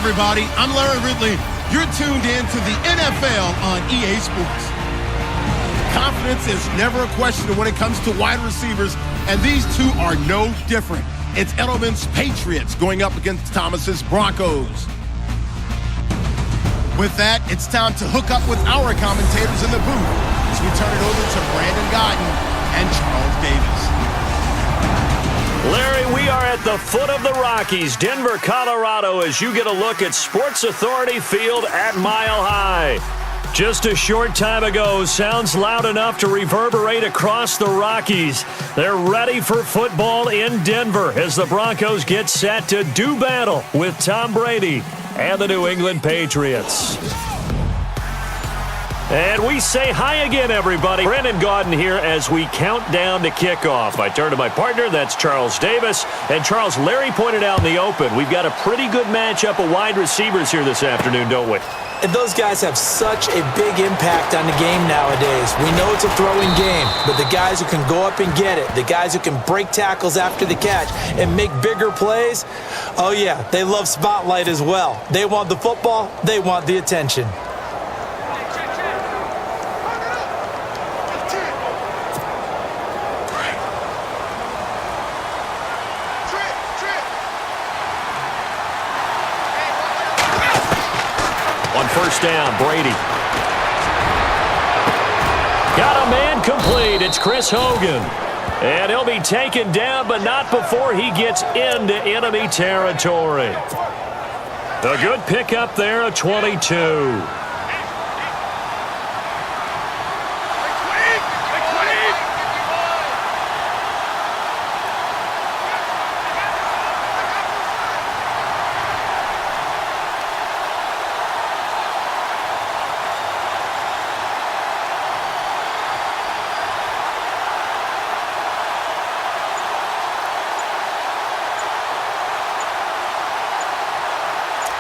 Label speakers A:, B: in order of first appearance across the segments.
A: everybody. I'm Larry Ridley. You're tuned in to the NFL on EA Sports. Confidence is never a question when it comes to wide receivers, and these two are no different. It's Edelman's Patriots going up against Thomas's Broncos. With that, it's time to hook up with our commentators in the booth as we turn it over to Brandon Gaudin and Charles Davis.
B: Larry, we are at the foot of the Rockies, Denver, Colorado, as you get a look at Sports Authority Field at Mile High. Just a short time ago, sounds loud enough to reverberate across the Rockies. They're ready for football in Denver as the Broncos get set to do battle with Tom Brady and the New England Patriots. And we say hi again, everybody. Brandon Gaudin here as we count down to kickoff. I turn to my partner, that's Charles Davis. And Charles, Larry pointed out in the open, we've got a pretty good matchup of wide receivers here this afternoon, don't we?
C: And those guys have such a big impact on the game nowadays. We know it's a throwing game, but the guys who can go up and get it, the guys who can break tackles after the catch and make bigger plays, oh yeah, they love spotlight as well. They want the football, they want the attention.
B: First down, Brady. Got a man complete. It's Chris Hogan. And he'll be taken down, but not before he gets into enemy territory. A good pickup there, a 22.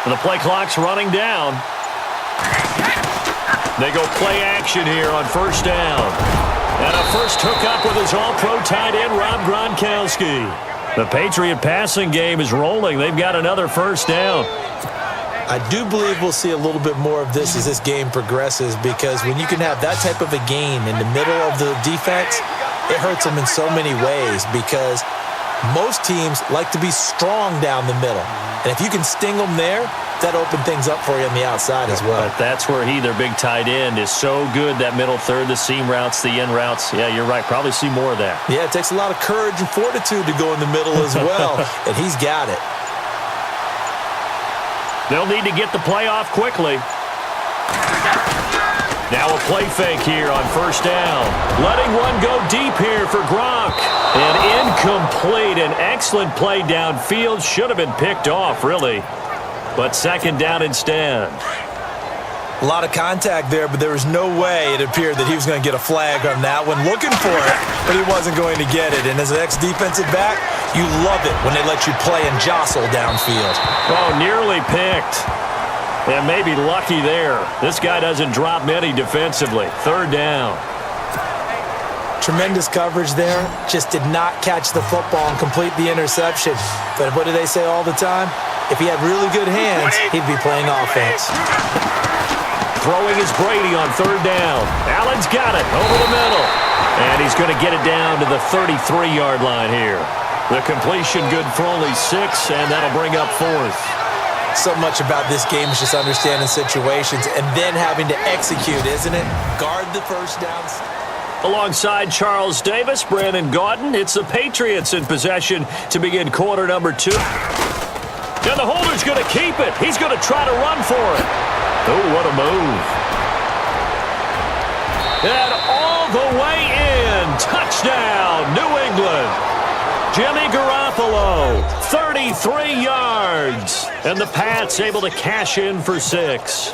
B: The play clock's running down. They go play action here on first down. And a first hookup with his all-pro tight end, Rob Gronkowski. The Patriot passing game is rolling. They've got another first down.
C: I do believe we'll see a little bit more of this as this game progresses, because when you can have that type of a game in the middle of the defense, it hurts them in so many ways, because most teams like to be strong down the middle. And if you can sting them there, that opens things up for you on the outside as well.
B: But that's where their big tight end, is so good, that middle third, the seam routes, the in routes. Yeah, you're right. Probably see more of that.
C: Yeah, it takes a lot of courage and fortitude to go in the middle as well, and he's got it.
B: They'll need to get the play off quickly. Now a play fake here on first down. Letting one go deep here for Gronk. And incomplete. An excellent play downfield. Should have been picked off, really. But second down instead.
C: A lot of contact there, but there was no way it appeared that he was going to get a flag on that one. Looking for it, but he wasn't going to get it. And as an ex-defensive back, you love it when they let you play and jostle downfield.
B: Oh, nearly picked. And maybe lucky there. This guy doesn't drop many defensively. Third down.
C: Tremendous coverage there. Just did not catch the football and complete the interception. But what do they say all the time? If he had really good hands, he'd be playing offense.
B: Throwing is Brady on third down. Allen's got it over the middle. And he's going to get it down to the 33-yard line here. The completion good for only 6, and that'll bring up fourth.
C: So much about this game is just understanding situations and then having to execute, isn't it? Guard the first downs.
B: Alongside Charles Davis, Brandon Gaudin, it's the Patriots in possession to begin quarter number 2. And the holder's going to keep it. He's going to try to run for it. Oh, what a move. And all the way in. Touchdown, New England. Jimmy Garoppolo, 33 yards. And the Pats able to cash in for 6.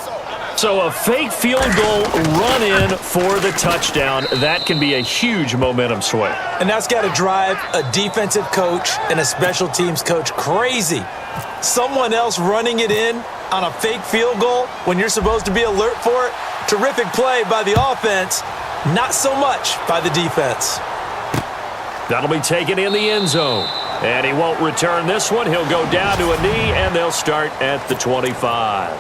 B: So a fake field goal run in for the touchdown. That can be a huge momentum swing.
C: And that's got to drive a defensive coach and a special teams coach crazy. Someone else running it in on a fake field goal when you're supposed to be alert for it. Terrific play by the offense, not so much by the defense.
B: That'll be taken in the end zone. And he won't return this one. He'll go down to a knee, and they'll start at the 25.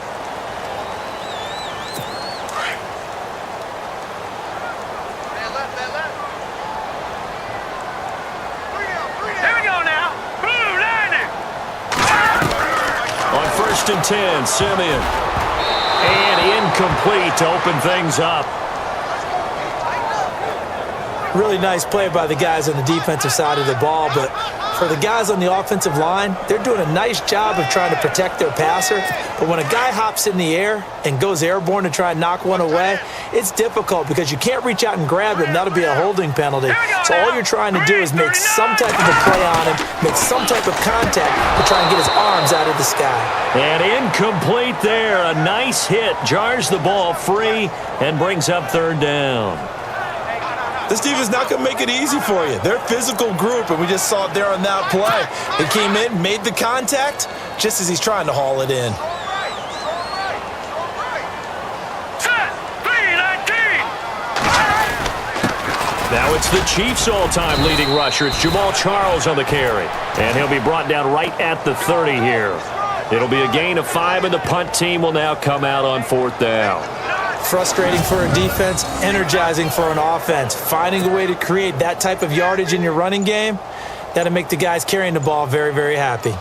B: On 1st and 10, Simeon. And incomplete to open things up.
C: Really nice play by the guys on the defensive side of the ball, but for the guys on the offensive line, they're doing a nice job of trying to protect their passer. But when a guy hops in the air and goes airborne to try and knock one away, it's difficult because you can't reach out and grab him. That'll be a holding penalty. So all you're trying to do is make some type of a play on him, make some type of contact to try and get his arms out of the sky.
B: And incomplete there. A nice hit. Jars the ball free and brings up 3rd down.
C: This defense is not going to make it easy for you. They're a physical group, and we just saw it there on that play. They came in, made the contact, just as he's trying to haul it in.
B: Now it's the Chiefs' all-time leading rusher. It's Jamal Charles on the carry. And he'll be brought down right at the 30 here. It'll be a gain of 5, and the punt team will now come out on 4th down.
C: Frustrating for a defense, energizing for an offense. Finding a way to create that type of yardage in your running game, that'll make the guys carrying the ball very, very happy.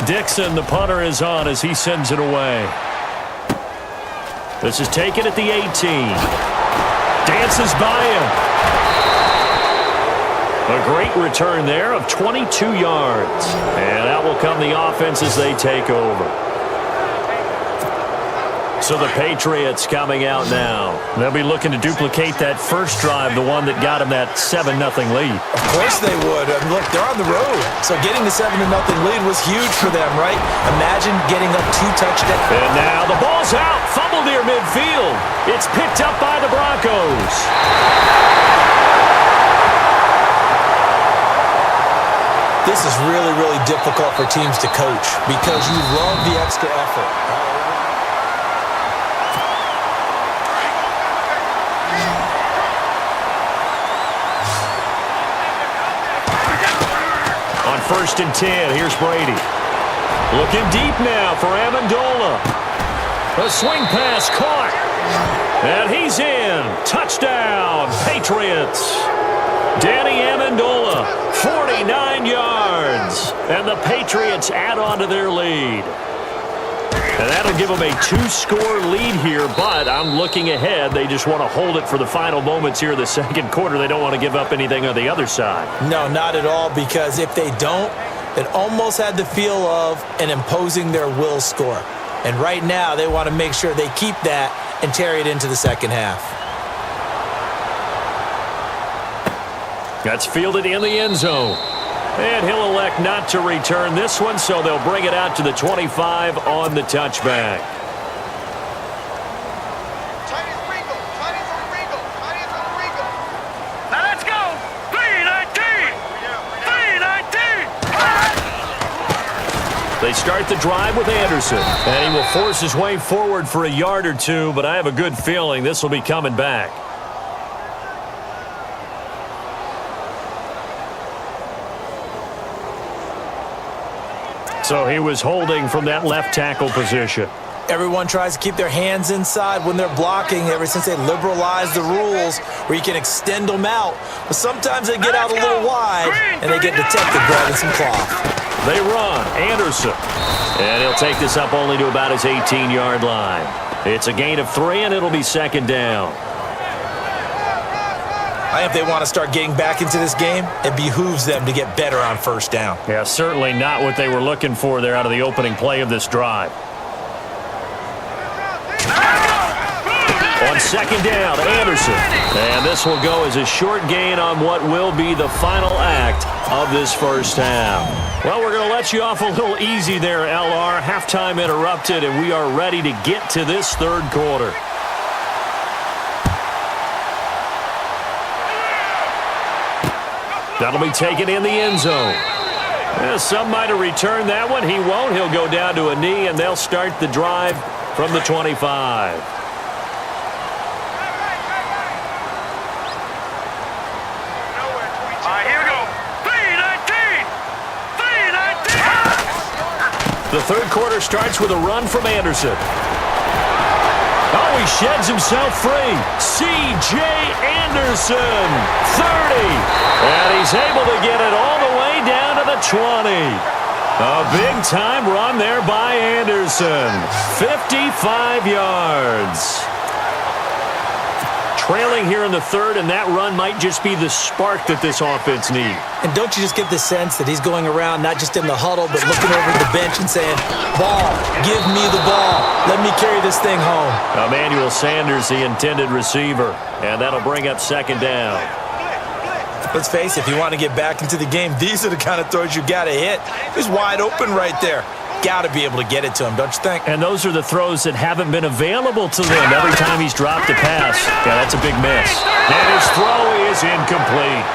B: Dixon, the punter, is on as he sends it away. This is taken at the 18. Dances by him. A great return there of 22 yards. And out will come the offense as they take over. So the Patriots coming out now. They'll be looking to duplicate that first drive, the one that got them that 7-0 lead.
C: Of course they would. I mean, look, they're on the road. So getting the 7-0 lead was huge for them, right? Imagine getting up 2 touchdowns.
B: And now the ball's out. Fumble near midfield. It's picked up by the Broncos.
C: This is really, really difficult for teams to coach because you love the extra effort.
B: On 1st and 10, here's Brady. Looking deep now for Amendola. A swing pass caught. And he's in. Touchdown, Patriots. Danny Amendola, 49 yards. And the Patriots add on to their lead. And that'll give them a 2-score lead here, but I'm looking ahead. They just want to hold it for the final moments here in the 2nd quarter. They don't want to give up anything on the other side.
C: No, not at all, because if they don't, it almost had the feel of an imposing their will score. And right now, they want to make sure they keep that and carry it into the 2nd half.
B: That's fielded in the end zone. And he'll elect not to return this one, so they'll bring it out to the 25 on the touchback.
D: Now let's go! 3-19! 3-19!
B: They start the drive with Anderson. And he will force his way forward for a yard or 2, but I have a good feeling this will be coming back. So he was holding from that left tackle position.
C: Everyone tries to keep their hands inside when they're blocking ever since they liberalized the rules where you can extend them out. But sometimes they get out a little wide and they get detected grabbing some cloth.
B: They run. Anderson. And he'll take this up only to about his 18-yard line. It's a gain of 3, and it'll be 2nd down.
C: I think if they want to start getting back into this game, it behooves them to get better on 1st down.
B: Yeah, certainly not what they were looking for there out of the opening play of this drive. On 2nd down, Anderson. And this will go as a short gain on what will be the final act of this 1st half. Well, we're going to let you off a little easy there, LR. Halftime interrupted, and we are ready to get to this 3rd quarter. That'll be taken in the end zone. Yeah, some might have returned that one. He won't. He'll go down to a knee, and they'll start the drive from the 25. The third quarter starts with a run from Anderson. Oh, he sheds himself free. C.J. Anderson, 30. And he's able to get it all the way down to the 20. A big-time run there by Anderson. 55 yards. Trailing here in the third, and that run might just be the spark that this offense needs.
C: And don't you just get the sense that he's going around not just in the huddle, but looking over the bench and saying, ball, give me the ball. Let me carry this thing home.
B: Emmanuel Sanders, the intended receiver, and that'll bring up second down.
C: Let's face it, if you want to get back into the game, these are the kind of throws you got to hit. He's wide open right there. Got to be able to get it to him, don't you think?
B: And those are the throws that haven't been available to them every time he's dropped a pass. Yeah, that's a big miss. And his throw is incomplete.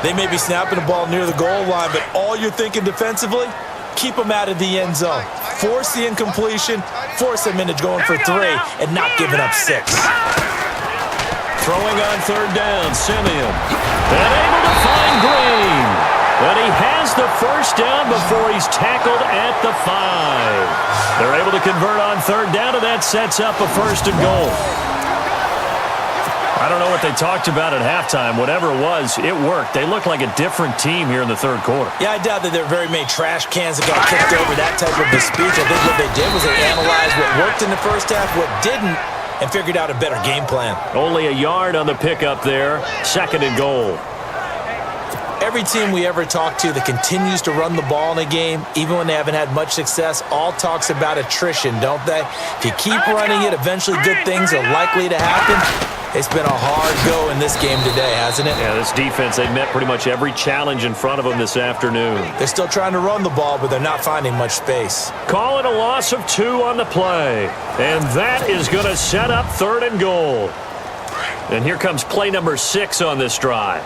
C: They may be snapping the ball near the goal line, but all you're thinking defensively, keep them out of the end zone. Force the incompletion, force them into going for 3, and not giving up 6.
B: Throwing on third down, Simeon. And able to find Green. But he has the first down before he's tackled at the 5. They're able to convert on third down, and that sets up a first and goal. I don't know what they talked about at halftime. Whatever it was, it worked. They look like a different team here in the third quarter.
C: Yeah, I doubt that there are very many trash cans that got kicked over that type of a speech. I think what they did was they analyzed what worked in the first half, what didn't, and figured out a better game plan.
B: Only a yard on the pickup there. Second and goal.
C: Every team we ever talk to that continues to run the ball in a game, even when they haven't had much success, all talks about attrition, don't they? If you keep running it, eventually good things are likely to happen. It's been a hard go in this game today, hasn't it?
B: Yeah, this defense, they met pretty much every challenge in front of them this afternoon.
C: They're still trying to run the ball, but they're not finding much space.
B: Call it a loss of 2 on the play. And that is going to set up third and goal. And here comes play number 6 on this drive.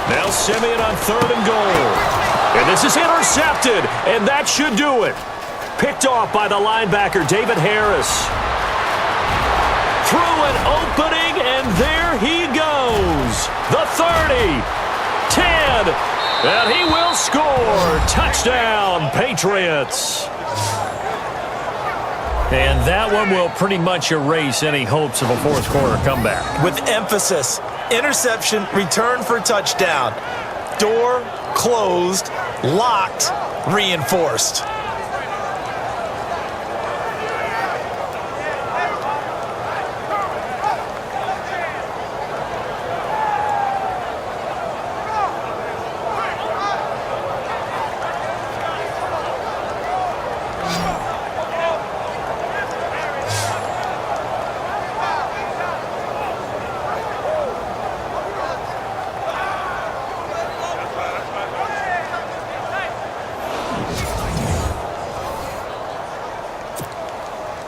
B: Now Simeon on third and goal. And this is intercepted, and that should do it. Picked off by the linebacker, David Harris. Through an opening, and there he goes. The 30, 10, and he will score. Touchdown, Patriots. And that one will pretty much erase any hopes of a fourth quarter comeback.
C: With emphasis, interception, return for touchdown. Door closed, locked, reinforced.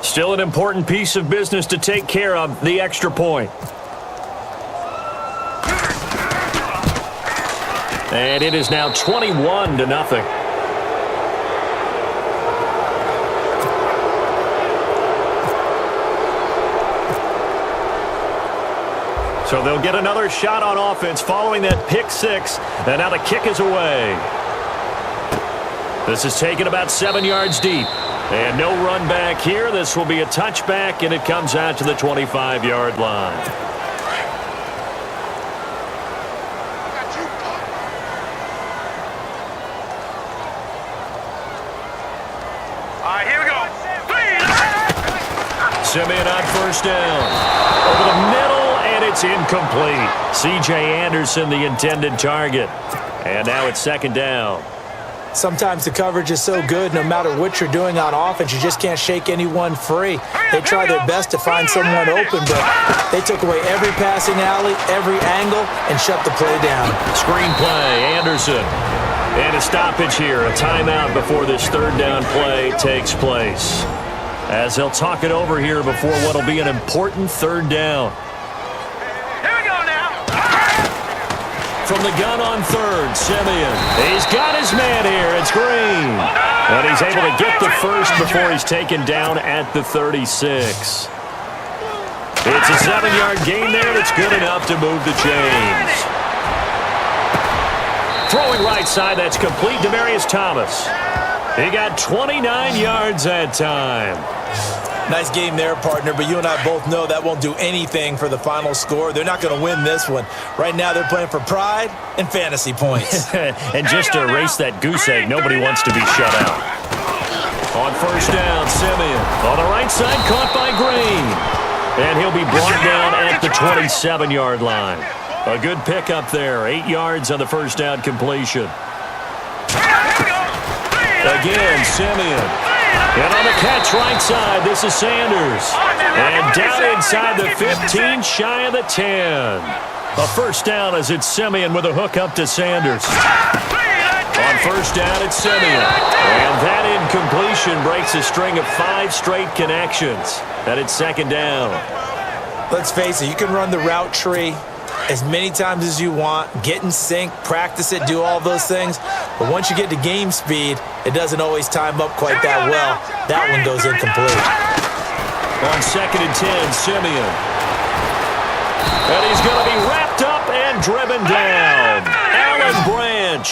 B: Still an important piece of business to take care of, the extra point. And it is now 21-0. So they'll get another shot on offense following that pick 6. And now the kick is away. This is taken about 7 yards deep. And no run back here. This will be a touchback, and it comes out to the 25-yard line.
D: All right, here we go.
B: Simeon on first down. Over the middle, and it's incomplete. C.J. Anderson, the intended target. And now it's second down.
C: Sometimes the coverage is so good, no matter what you're doing on offense, you just can't shake anyone free. They try their best to find someone open, but they took away every passing alley, every angle, and shut the play down.
B: Screen play, Anderson. And a stoppage here, a timeout before this third down play takes place. As they'll talk it over here before what will be an important third down. From the gun on third, Simeon. He's got his man here. It's Green. And he's able to get the first before he's taken down at the 36. It's a 7-yard gain there that's good enough to move the chains. Throwing right side, that's complete to Demarius Thomas. He got 29 yards that time.
C: Nice game there, partner, but you and I both know that won't do anything for the final score. They're not going to win this one. Right now, they're playing for pride and fantasy points.
B: And just to erase that goose egg, nobody wants to be shut out. On first down, Simeon. On the right side, caught by Green. And he'll be brought down at the 27-yard line. A good pickup there. 8 yards on the first down completion. Again, Simeon. And on the catch right side, this is Sanders. And down inside the 15, shy of the 10. A first down as it's Simeon with a hook up to Sanders. On first down, it's Simeon. And that incompletion breaks a string of 5 straight connections. And it's second down.
C: Let's face it, you can run the route tree as many times as you want, get in sync, practice it, do all those things. But once you get to game speed, it doesn't always time up quite that well. That one goes incomplete.
B: On second and 10, Simeon. And he's going to be wrapped up and driven down. Alan Branch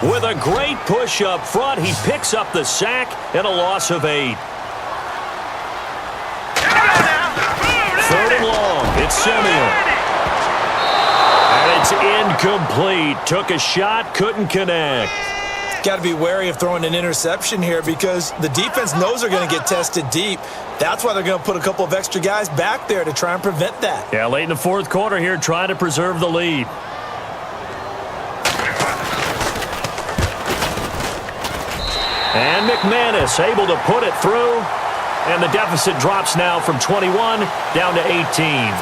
B: with a great push up front. He picks up the sack and a loss of 8. Third and long. It's Simeon. And it's incomplete. Took a shot, couldn't connect.
C: Got to be wary of throwing an interception here because the defense knows they're going to get tested deep. That's why they're going to put a couple of extra guys back there to try and prevent that.
B: Yeah, late in the fourth quarter here, trying to preserve the lead. And McManus able to put it through. And the deficit drops now from 21 down to 18.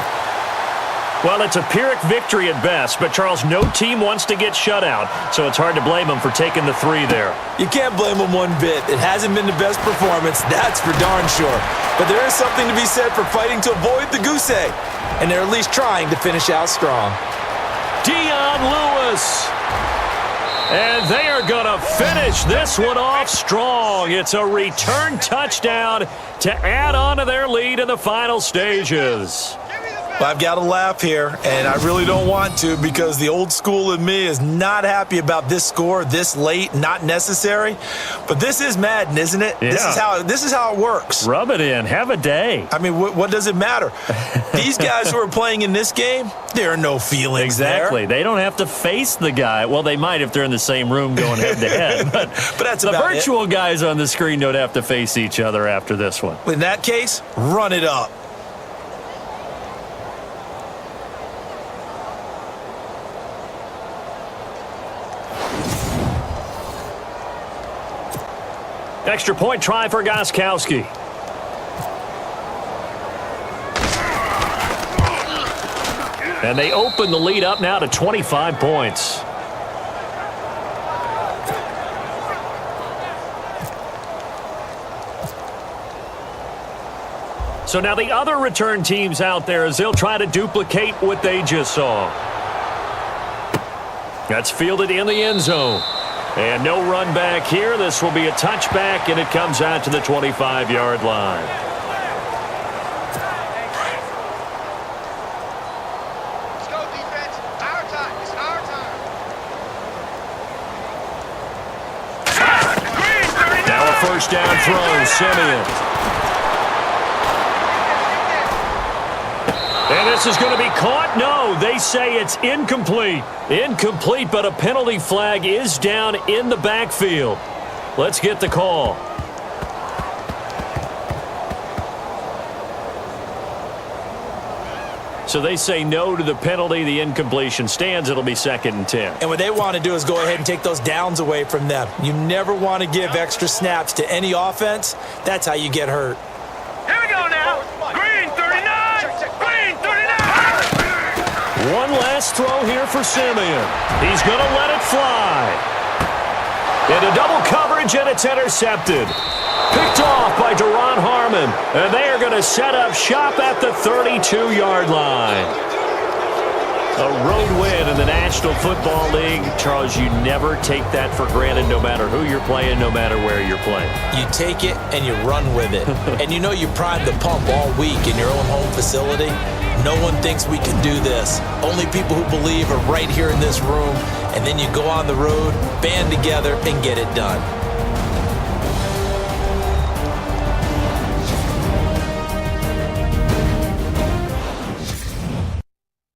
B: Well, it's a Pyrrhic victory at best, but, Charles, no team wants to get shut out, so it's hard to blame them for taking the 3 there.
C: You can't blame them one bit. It hasn't been the best performance, that's for darn sure. But there is something to be said for fighting to avoid the goose egg, and they're at least trying to finish out strong.
B: Dion Lewis. And they are going to finish this one off strong. It's a return touchdown to add on to their lead in the final stages.
C: Well, I've got to laugh here, and I really don't want to because the old school in me is not happy about this score this late, not necessary. But this is Madden, isn't it?
B: Yeah.
C: This is how it works.
B: Rub it in. Have a day.
C: I mean, what does it matter? These guys who are playing in this game, there are no feelings
B: Exactly.
C: there.
B: They don't have to face the guy. Well, they might if they're in the same room going head-to-head. But
C: that's
B: the
C: about
B: virtual guys on the screen don't have to face each other after this one.
C: In that case, run it up.
B: Extra point try for Gostkowski. And they open the lead up now to 25 points. So now the other return teams out there as they'll try to duplicate what they just saw. That's fielded in the end zone. And no run back here. This will be a touchback, and it comes out to the 25-yard line.
D: Let's go, defense. Our time. It's our time.
B: Now a first down throw, Simeon. And this is going to be caught? No, they say it's incomplete. Incomplete, but a penalty flag is down in the backfield. Let's get the call. So they say no to the penalty. The incompletion stands. It'll be 2nd and 10.
C: And what they want to do is go ahead and take those downs away from them. You never want to give extra snaps to any offense. That's how you get hurt.
D: Here we go now. Green 39. Green 39.
B: One last throw here for Simeon. He's going to let it fly. Into double coverage, and it's intercepted. Picked off by Duron Harmon. And they are going to set up shop at the 32-yard line. A road win in the National Football League. Charles, you never take that for granted no matter who you're playing, no matter where you're playing.
C: You take it and you run with it. And you know you primed the pump all week in your own home facility. No one thinks we can do this. Only people who believe are right here in this room. And then you go on the road, band together, and get it done.